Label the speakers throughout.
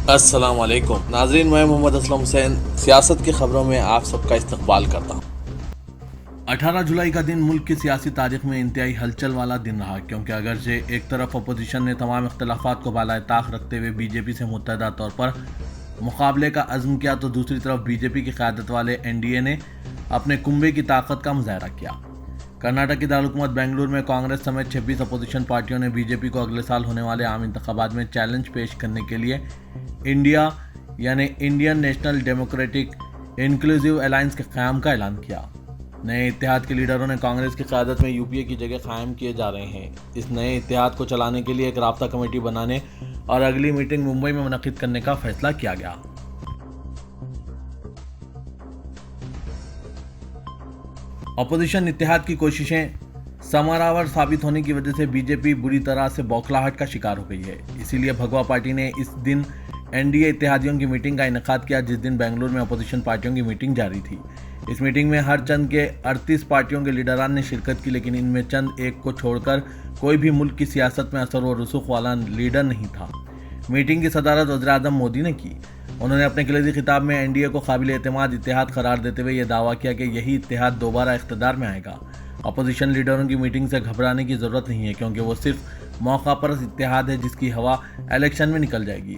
Speaker 1: अस्सलाम वालेकुम नाज़रीन, मैं मोहम्मद असलम हुसैन सियासत की खबरों में आप सबका इस्तकबाल करता हूँ। 18 जुलाई का दिन मुल्क की सियासी तारीख में इंतहाई हलचल वाला दिन रहा, क्योंकि अगरचे एक तरफ अपोजिशन ने तमाम इख्तलाफात को बालाए ताक रखते हुए बीजेपी से मुत्तहदा तौर पर मुकाबले का अज़्म किया, तो दूसरी तरफ बीजेपी की क़यादत वाले एनडीए ने अपने कुंबे की ताकत का मुजाहरा किया। कर्नाटक की दारुलहुकूमत बेंगलुरु में कांग्रेस समेत 26 अपोजिशन पार्टियों ने बीजेपी को अगले साल होने वाले आम इंतखाबात में चैलेंज पेश करने के लिए इंडिया यानी Indian national democratic inclusive alliance के क़याम का ऐलान किया। नए इत्तेहाद के लीडरों ने कांग्रेस की क़यादत में यूपीए की जगह कायम किए जा रहे हैं। इस नए इत्तेहाद को चलाने के लिए एक राब्ता कमेटी बनाने और अगली मीटिंग मुंबई में मुनक़िद करने का फैसला किया गया। अपोजिशन इत्तेहाद की कोशिशें समारावर साबित होने की वजह से बीजेपी बुरी तरह से बौखलाहट का शिकार हो गई है। इसीलिए भगवा पार्टी ने इस दिन एनडीए इत्तेहादियों की मीटिंग का इनेकाद किया, जिस दिन बेंगलुरु में अपोजिशन पार्टियों की मीटिंग जारी थी। इस मीटिंग में हर चंद के 38 पार्टियों के लीडरान ने शिरकत की, लेकिन इनमें चंद एक को छोड़कर कोई भी मुल्क की सियासत में असर व रसूख वाला लीडर नहीं था। मीटिंग की सदारत वज़ीर-ए-आज़म मोदी ने की। उन्होंने अपने कलीदी खिताब में एनडीए को काबिल एतमाद इत्तेहाद करार देते हुए यह दावा किया कि यही इत्तेहाद दोबारा इख्तिदार में आएगा। अपोजिशन लीडरों की मीटिंग से घबराने की ज़रूरत नहीं है, क्योंकि वो सिर्फ मौका परस्त इत्तेहाद है जिसकी हवा इलेक्शन में निकल जाएगी।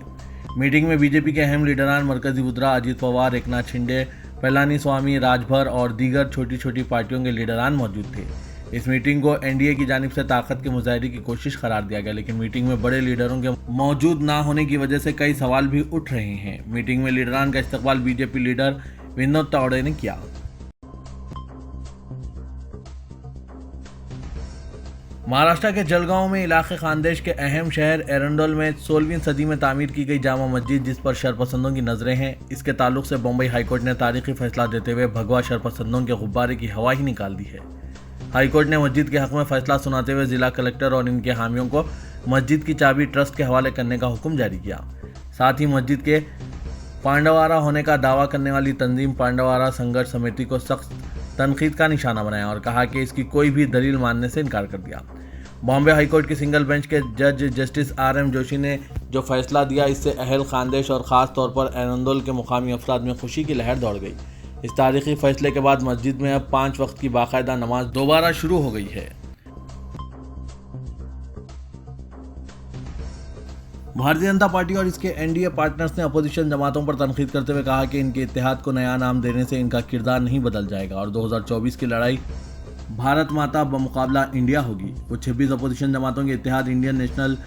Speaker 1: मीटिंग में बीजेपी के अहम लीडरान मरकजी वुज़रा अजीत पवार, एकनाथ शिंदे, पलानीस्वामी, राजभर और दीगर छोटी छोटी पार्टियों के लीडरान मौजूद थे। इस मीटिंग को एनडीए की जानिब से ताकत के मुजाहरे की कोशिश करार दिया गया, लेकिन मीटिंग में बड़े लीडरों के मौजूद ना होने की वजह से कई सवाल भी उठ रहे हैं। मीटिंग में लीडरान का इस्तकबाल बीजेपी लीडर विनोद तावड़े ने किया। महाराष्ट्र के जलगांव में इलाके खानदेश के अहम शहर एरंडोल में 16वीं सदी में तामीर की गई जामा मस्जिद, जिस पर शरपसंदों की नजरें हैं, इसके ताल्लुक से बम्बई हाईकोर्ट ने तारीखी फैसला देते हुए भगवा शरपसंदों के गुब्बारे की हवा ही निकाल दी है। हाईकोर्ट ने मस्जिद के हक में फैसला सुनाते हुए जिला कलेक्टर और इनके हामियों को मस्जिद की चाबी ट्रस्ट के हवाले करने का हुक्म जारी किया। साथ ही मस्जिद के पांडवारा होने का दावा करने वाली तंजीम पांडवारा संघर्ष समिति को सख्त तनकीद का निशाना बनाया और कहा कि इसकी कोई भी दलील मानने से इनकार कर दिया। बॉम्बे हाईकोर्ट की सिंगल बेंच के जज जस्टिस आर.एम. जोशी ने जो फैसला दिया, इससे अहल खानदेश और ख़ास तौर पर एरंडोल के मुकामी अफराद में खुशी की लहर दौड़ गई। इस तारीखी फैसले के बाद मस्जिद में अब 5 वक्त की बाकायदा नमाज दोबारा शुरू हो गई है। भारतीय जनता पार्टी और इसके एनडीए पार्टनर्स ने अपोजिशन जमातों पर तनकीद करते हुए कहा कि इनके इत्तेहाद को नया नाम देने से इनका किरदार नहीं बदल जाएगा और 2024 की लड़ाई भारत माता बमुकाबला इंडिया होगी। वो 26 अपोजिशन जमातों के इत्तेहाद Indian national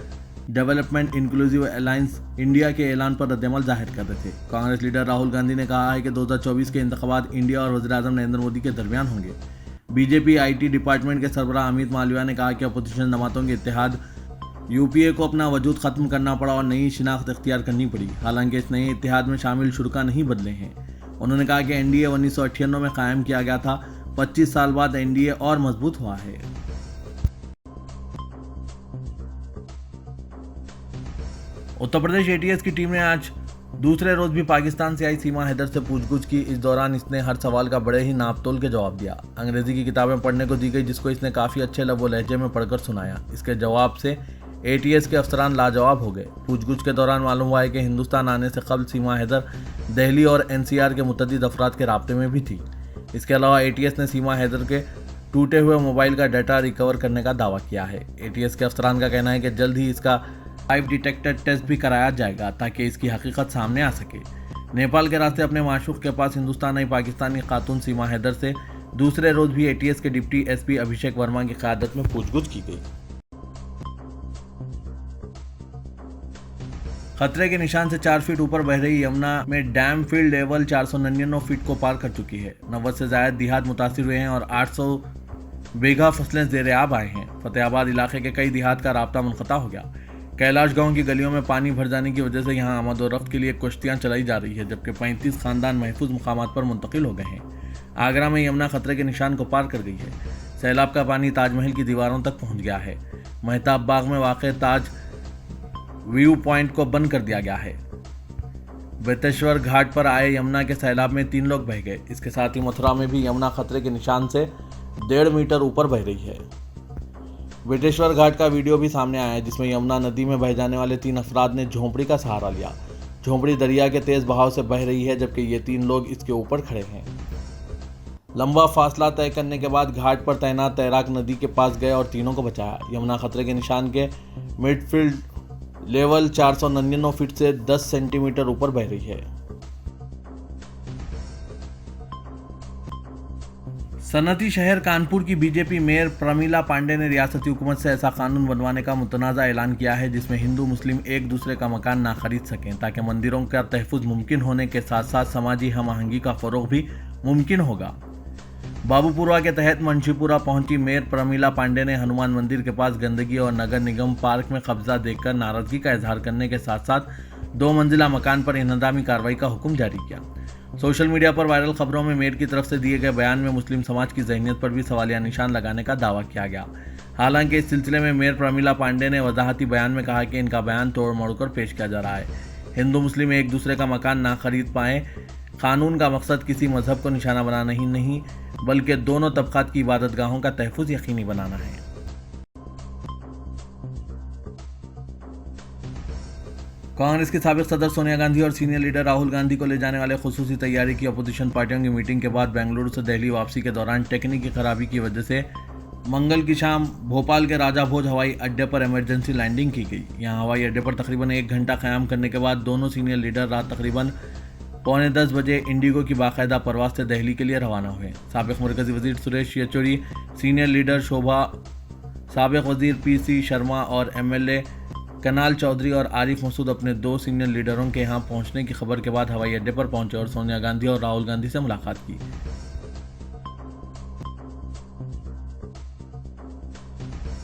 Speaker 1: development inclusive alliance India के ऐलान पर रद्दमल जाहिर कर रहे थे। कांग्रेस लीडर राहुल गांधी ने कहा है कि 2024 के इंतखाबात इंडिया और वज़ीर-ए-आज़म नरेंद्र मोदी के दरमियान होंगे। बीजेपी आईटी डिपार्टमेंट के सरबराह अमित मालविया ने कहा कि अपोजिशन जमातों के इत्तेहाद यूपीए को अपना वजूद ख़त्म करना पड़ा और नई शिनाख्त इख्तियार करनी पड़ी। हालांकि इस नए इत्तेहाद में शामिल शुरा नहीं बदले हैं। उन्होंने कहा कि एनडीए 1998 में कायम किया गया था, 25 साल बाद एनडीए और मजबूत हुआ है। उत्तर प्रदेश एटीएस की टीम ने आज दूसरे रोज भी पाकिस्तान से आई सीमा हैदर से पूछगछ की। इस दौरान इसने हर सवाल का बड़े ही नापतोल के जवाब दिया। अंग्रेजी की किताबें पढ़ने को दी गई, जिसको इसने काफ़ी अच्छे लबो लहजे में पढ़कर सुनाया। इसके जवाब से एटीएस के अफसरान लाजवाब हो गए। पूछगछ के दौरान मालूम हुआ है कि हिंदुस्तान आने से कबल सीमा हैदर दिल्ली और एनसीआर के मुतअद्दिद अफराद के राब्ते में भी थी। इसके अलावा एटीएस ने सीमा हैदर के टूटे हुए मोबाइल का डाटा रिकवर करने का दावा किया है। एटीएस के अफसरान का कहना है कि जल्द ही इसका लाइव डिटेक्टर टेस्ट भी कराया जाएगा ताकि इसकी हकीकत सामने आ सके। नेपाल के रास्ते अपने माशूक के पास हिंदुस्तान आई पाकिस्तानी खातून सीमा हैदर से दूसरे रोज भी एटीएस के डिप्टी एसपी अभिषेक वर्मा की क़यादत में पूछगछ की गई। खतरे के निशान से 4 फीट ऊपर बह रही यमुना में डैम फील्ड लेवल 499 फीट को पार कर चुकी है। 90 से ज़्यादा देहात मुतासिर हुए हैं और 800 बीघा फसलें ज़ेर-ए-आब आए हैं। फतेहाबाद इलाके के कई देहात का राब्ता मुनक़ता हो गया। कैलाश गांव की गलियों में पानी भर जाने की वजह से यहां आमद-ओ-रफ्त के लिए कश्तियां चलाई जा रही है, जबकि 35 खानदान महफूज मुकामात पर मुंतकिल हो गए हैं। आगरा में यमुना खतरे के निशान को पार कर गई है। सैलाब का पानी ताजमहल की दीवारों तक पहुंच गया है। महताब बाग में वाक़ ताज व्यू पॉइंट को बंद कर दिया गया है। बेतेश्वर घाट पर आए यमुना के सैलाब में 3 लोग बह गए। इसके साथ ही मथुरा में भी यमुना खतरे के निशान से 1.5 मीटर ऊपर बह रही है। बेटेश्वर घाट का वीडियो भी सामने आया है, जिसमें यमुना नदी में बह जाने वाले 3 अफराद ने झोंपड़ी का सहारा लिया। झोंपड़ी दरिया के तेज बहाव से बह रही है, जबकि ये 3 लोग इसके ऊपर खड़े हैं। लंबा फासला तय करने के बाद घाट पर तैनात तैराक नदी के पास गए और तीनों को बचाया। यमुना खतरे के निशान के मिडफील्ड लेवल 499 फीट से 10 सेंटीमीटर ऊपर बह रही है। सनती शहर कानपुर की बीजेपी मेयर प्रमीला पांडे ने रियासती हुकूमत से ऐसा कानून बनवाने का मुतनाज़ा ऐलान किया है जिसमें हिंदू मुस्लिम एक दूसरे का मकान ना खरीद सकें, ताकि मंदिरों का तहफ़्फ़ुज़ मुमकिन होने के साथ साथ समाजी हम आहंगी का फ़रोग़ भी मुमकिन होगा। बाबूपुरा के तहत मुंशीपुरा पहुंची मेयर प्रमीला पांडे ने हनुमान मंदिर के पास गंदगी और नगर निगम पार्क में कब्जा देखकर नाराजगी का इजहार करने के साथ साथ 2 मंजिला मकान पर इंहदामी कार्रवाई का हुक्म जारी किया। सोशल मीडिया पर वायरल खबरों में मेयर की तरफ से दिए गए बयान में मुस्लिम समाज की ज़हनियत पर भी सवालिया निशान लगाने का दावा किया गया। हालांकि इस सिलसिले में मेयर प्रमीला पांडे ने वजाहती बयान में कहा कि इनका बयान तोड़ मोड़ कर पेश किया जा रहा है। हिंदू मुस्लिम एक दूसरे का मकान ना खरीद पाएँ। कानून का मकसद किसी मजहब को निशाना बनाना ही नहीं बल्कि दोनों तबकात की इबादतगाहों का तहफ़्फ़ुज़ यकीनी बनाना है। कांग्रेस की साबिक सदर सोनिया गांधी और सीनियर लीडर राहुल गांधी को ले जाने वाले खुसूसी तैयारी की अपोजिशन पार्टियों की मीटिंग के बाद बेंगलुरु से दिल्ली वापसी के दौरान टेक्निकी खराबी की वजह से मंगल की शाम भोपाल के राजा भोज हवाई अड्डे पर इमरजेंसी लैंडिंग की गई। यहां हवाई अड्डे पर तकरीबन 1 घंटा क़याम करने के बाद दोनों सीनियर लीडर रात तकरीबन 9:45 बजे इंडिगो की बाकायदा परवाज से दिल्ली के लिए रवाना हुए। साबिक मरकजी वजीर सुरेश येचुरी, सीनियर लीडर शोभा, साबिक वजीर पीसी शर्मा और एमएलए कनाल चौधरी और आरिफ मसूद अपने 2 सीनियर लीडरों के यहाँ पहुंचने की खबर के बाद हवाई अड्डे पर पहुंचे और सोनिया गांधी और राहुल गांधी से मुलाकात की।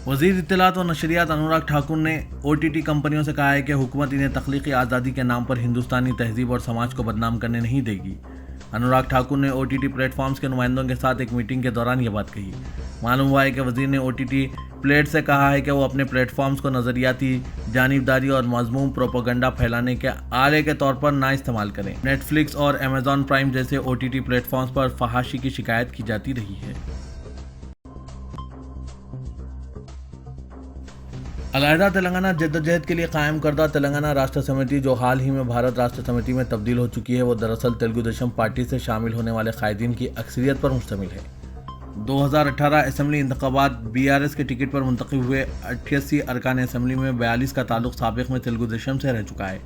Speaker 1: वजीर इत्तलात व नशरियात अनुराग ठाकुर ने OTT कंपनियों से कहा है कि हुकूमत इन्हें तख्लीकी आज़ादी के नाम पर हिंदुस्तानी तहजीब और समाज को बदनाम करने नहीं देगी। अनुराग ठाकुर ने OTT प्लेटफॉर्म्स के नुमाइंदों के साथ एक मीटिंग के दौरान ये बात कही। मालूम हुआ है कि वजीर ने OTT प्लेट से कहा है कि वो अपने प्लेटफॉर्म्स को नज़रियाती जानिबदारी और मज़मूम प्रोपेगेंडा फैलाने के आले के तौर पर ना इस्तेमाल करें। नेटफ्लिक्स और अमेज़ॉन प्राइम जैसे OTT प्लेटफॉर्म्स पर फहाशी की शिकायत की जाती रही है। अलहदा तेलंगाना जद्दोजहद के लिए कायम करदा तेलंगाना राष्ट्र समिति, जो हाल ही में भारत राष्ट्र समिति में तब्दील हो चुकी है, वो दरअसल तेलुगु देशम पार्टी से शामिल होने वाले कायदीन की अक्सरियत पर मुश्तमिल है। 2018 असम्बली इंतखाबात BRS के टिकट पर मुंतखब हुए 88 अरकान असम्बली में 42 का ताल्लुक साबिक में तेलुगु देशम से रह चुका है।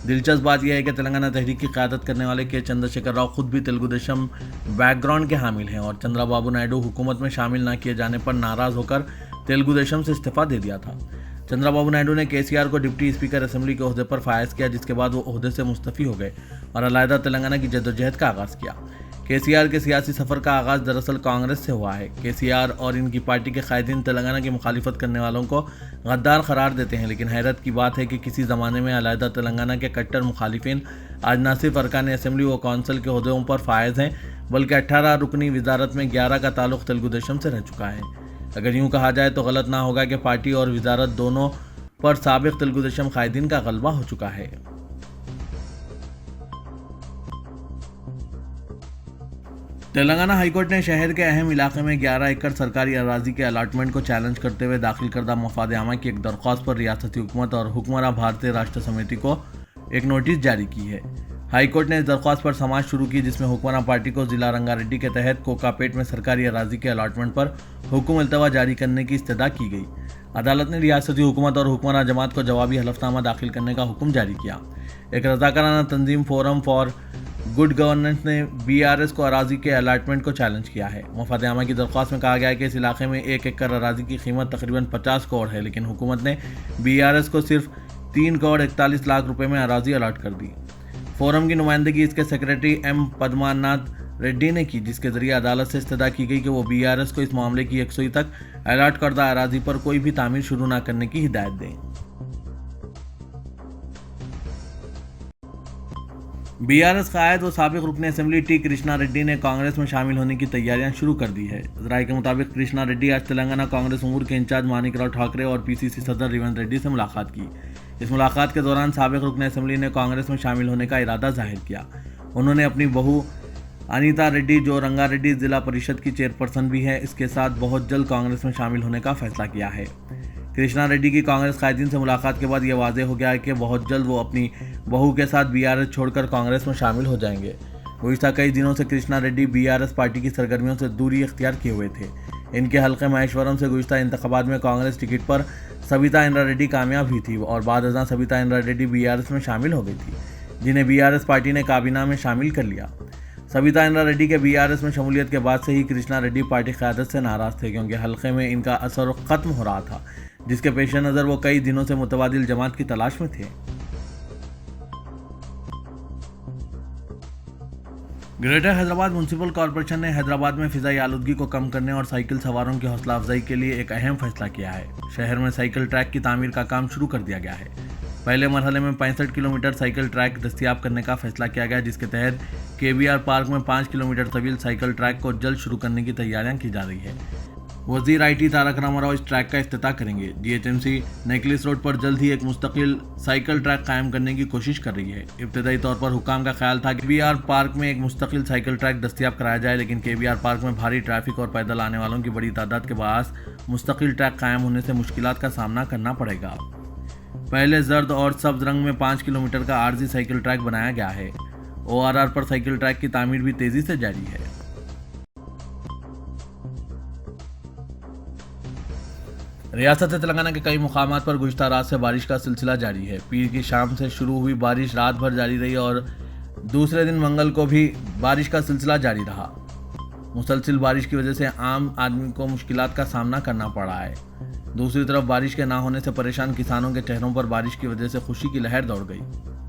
Speaker 1: दिलचस्प बात यह है कि तेलंगाना तहरीक की क़यादत करने वाले के चंद्रशेखर राव खुद भी तेलुगु देशम बैकग्राउंड के हामिल हैं और चंद्रबाबू नायडू हुकूमत में शामिल न किए जाने पर नाराज़ होकर तेलुगु देशम से इस्तीफ़ा दे दिया था। चंद्रबाबू नायडू ने KCR को डिप्टी स्पीकर असम्बली के ओहदे पर फायज किया, जिसके बाद वो ओहदे से मुस्तफ़ी हो गए और अलहदा तेलंगाना की जद्दोजहद का आगाज़ किया। KCR के सियासी सफ़र का आगाज़ दरअसल कांग्रेस से हुआ है। KCR और इनकी पार्टी के कायदीन तेलंगाना की मुखालिफत करने वालों को गद्दार करार देते हैं, लेकिन हैरत की बात है कि किसी ज़माने में अलहदा तेलंगाना के कट्टर मुखालिफिन आज न सिर्फ अरकान असम्बली व कौंसिल के ओहदों पर फायज हैं, बल्कि 18 रुकनी वजारत में 11 का ताल्लुक तेलुगु देशम से रह चुका है। अगर यूँ कहा जाए तो गलत ना होगा कि पार्टी और वजारत दोनों पर साबिक तेलुगु देशम कायदीन का गलबा हो चुका है। तेलंगाना हाईकोर्ट ने शहर के अहम इलाके में 11 एकड़ सरकारी अराजी के अलाटमेंट को चैलेंज करते हुए दाखिल करदा मफाद आमा की एक दरख्वास्त पर रियासती हुकूमत और हुक्मरान भारतीय राष्ट्र समिति को एक नोटिस जारी की है। हाईकोर्ट ने इस दरख्वास्त पर समाअत शुरू की, जिसमें हुक्मरान पार्टी को जिला रंगारेड्डी के तहत कोकापेट में सरकारी अराजी के अलाटमेंट पर हुक्म इल्तवा जारी करने की इस्तदा की गई। अदालत ने रियासती हुकूमत और हुक्मरान जमात को जवाबी हलफनामा दाखिल करने का हुक्म जारी किया। एक रज़ाकाराना तंजीम फोरम फॉर गुड गवर्नेंस ने BRS को अराजी के अलाटमेंट को चैलेंज किया है। मफाद आमा की दरख्वास्त में कहा गया है कि इस इलाके में 1 एकड़ अराजी की कीमत तकरीबन 50 करोड़ है, लेकिन हुकूमत ने BRS को सिर्फ 3 करोड़ 41 लाख रुपए में अराजी अलाट कर दी। फोरम की नुमाइंदगी इसके सेक्रेटरी M पद्मानाथ रेड्डी ने की, जिसके जरिए अदालत से इस्तदा की गई कि वो BRS को इस मामले की 100 तक अलाट करदा अराजी पर कोई भी तामीर शुरू न करने की हिदायत दें। BRS कायद व साबिक रुकन असम्बली T कृष्णा रेड्डी ने कांग्रेस में शामिल होने की तैयारियां शुरू कर दी है। राय के मुताबिक कृष्णा रेड्डी आज तेलंगाना कांग्रेस उमूर के इंचार्ज मानिकराव ठाकरे और PCC सदर रेवंत रेड्डी से मुलाकात की। इस मुलाकात के दौरान साबिक रुकन असम्बली ने कांग्रेस में शामिल होने का इरादा जाहिर किया। उन्होंने अपनी बहू अनीता रेड्डी, जो रंगारेड्डी जिला परिषद की चेयरपर्सन भी है, इसके साथ बहुत जल्द कांग्रेस में शामिल होने का फैसला किया है। कृष्णा रेड्डी की कांग्रेस कायदीन से मुलाकात के बाद यह वाज़ेह हो गया है कि बहुत जल्द वो अपनी बहू के साथ बीआरएस छोड़कर कांग्रेस में शामिल हो जाएंगे। गुज़िश्ता कई दिनों से कृष्णा रेड्डी बीआरएस पार्टी की सरगर्मियों से दूरी इख्तियार किए हुए थे। इनके हल्के महेश्वरम से गुज़िश्ता इंतखाबात में कांग्रेस टिकट पर सविता इंद्रा रेड्डी कामयाब हुई थी और बाद अज़ां सविता इंद्रा रेड्डी बीआरएस में शामिल हो गई थी, जिन्हें बीआरएस पार्टी ने काबीना में शामिल कर लिया। सविता इंद्रा रेड्डी के बीआरएस में शमूलियत के बाद से ही कृष्णा रेड्डी पार्टी क़यादत से नाराज़ थे, क्योंकि हल्के में इनका असर ख़त्म हो रहा था, जिसके पेश नज़र वो कई दिनों से मुतबादिल जमात की तलाश में थे। ग्रेटर हैदराबाद म्यूनसिपल कॉरपोरेशन ने हैदराबाद में फ़िज़ाई आलूदगी को कम करने और साइकिल सवारों की हौसला अफजाई के लिए एक अहम फैसला किया है। शहर में साइकिल ट्रैक की तामीर का काम शुरू कर दिया गया है। पहले मरहले में 65 किलोमीटर साइकिल ट्रैक दस्तियाब करने का फैसला किया गया, जिसके तहत केबीआर पार्क में 5 किलोमीटर तवील साइकिल ट्रैक को जल्द शुरू करने की तैयारियां की जा रही है। वज़ीर IT तारक रामाराव इस ट्रैक का इफ्तिताह करेंगे। DHMC नेकलेस रोड पर जल्द ही एक मुस्तकिल साइकिल ट्रैक कायम करने की कोशिश कर रही है। इब्तदाई तौर पर हुकाम का ख्याल था कि केबीआर पार्क में एक मुस्तकिल साइकिल ट्रैक दस्तियाब कराया जाए, लेकिन केबीआर पार्क में भारी ट्रैफिक और पैदल आने वालों की बड़ी तादाद के बायस मुस्तकिल ट्रैक कायम होने से मुश्किलात का सामना करना पड़ेगा। पहले जर्द और सब्ज रंग में 5 किलोमीटर का आर्जी साइकिल ट्रैक बनाया गया है। ORR पर साइकिल ट्रैक की तामीर भी तेजी से जारी है। रियासत तेलंगाना के कई मुकामात पर गुज़िश्ता रात से बारिश का सिलसिला जारी है। पीर की शाम से शुरू हुई बारिश रात भर जारी रही और दूसरे दिन मंगल को भी बारिश का सिलसिला जारी रहा। मुसलसिल बारिश की वजह से आम आदमी को मुश्किलात का सामना करना पड़ा है। दूसरी तरफ बारिश के ना होने से परेशान किसानों के चेहरों पर बारिश की वजह से खुशी की लहर दौड़ गई।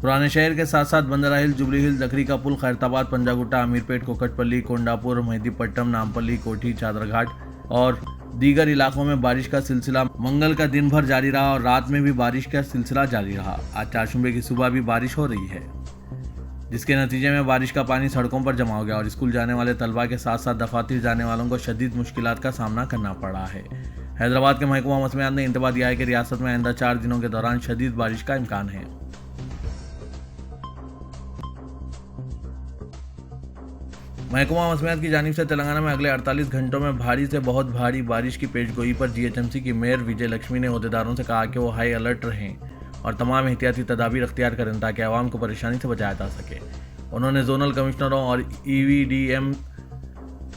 Speaker 1: पुराने शहर के साथ साथ बंदरा हिल, जुबली हिल, जखरी का पुल, खैरताबाद, पंजागुट्टा, अमीरपेट, कोकटपल्ली, कोंडापुर, मेहदीपट्टम, नामपल्ली, कोठी, चादरघाट और दीगर इलाकों में बारिश का सिलसिला मंगल का दिन भर जारी रहा और रात में भी बारिश का सिलसिला जारी रहा। आज चारशुंबे की सुबह भी बारिश हो रही है, जिसके नतीजे में बारिश का पानी सड़कों पर जमा हो गया और स्कूल जाने वाले तलबा के साथ साथ दफातर जाने वालों को शदीद मुश्किलात का सामना करना पड़ा है। हैदराबाद के महकमा मौसमियात ने इंतबाह दिया है कि रियासत में आइंदा 4 दिनों के दौरान शदीद बारिश का इम्कान है। महकमा मौसमियात की जानिब से तेलंगाना में अगले 48 घंटों में भारी से बहुत भारी बारिश की पेशगोई पर DHMC की मेयर विजय लक्ष्मी ने ओहदेदारों से कहा कि वो हाई अलर्ट रहें और तमाम एहतियाती तदाबीर अख्तियार करें ताकि आवाम को परेशानी से बचाया जा सके। उन्होंने जोनल कमिश्नरों और EVDM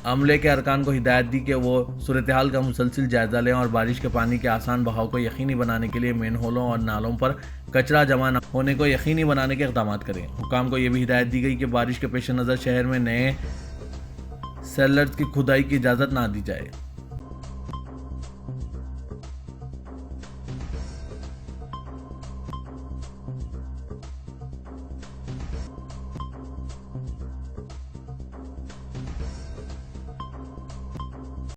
Speaker 1: अमले के अरकान को हिदायत दी कि वो सूरत हाल का मुसलसिल जायजा लें और बारिश के पानी के आसान बहाव को यकीनी बनाने के लिए मेन होलों और नालों पर कचरा जमा न होने को यकीनी बनाने के इक़दाम करें। हुकाम को यह भी हिदायत दी गई कि बारिश के पेश नज़र शहर में नए सेलर्स की खुदाई की इजाज़त ना दी जाए।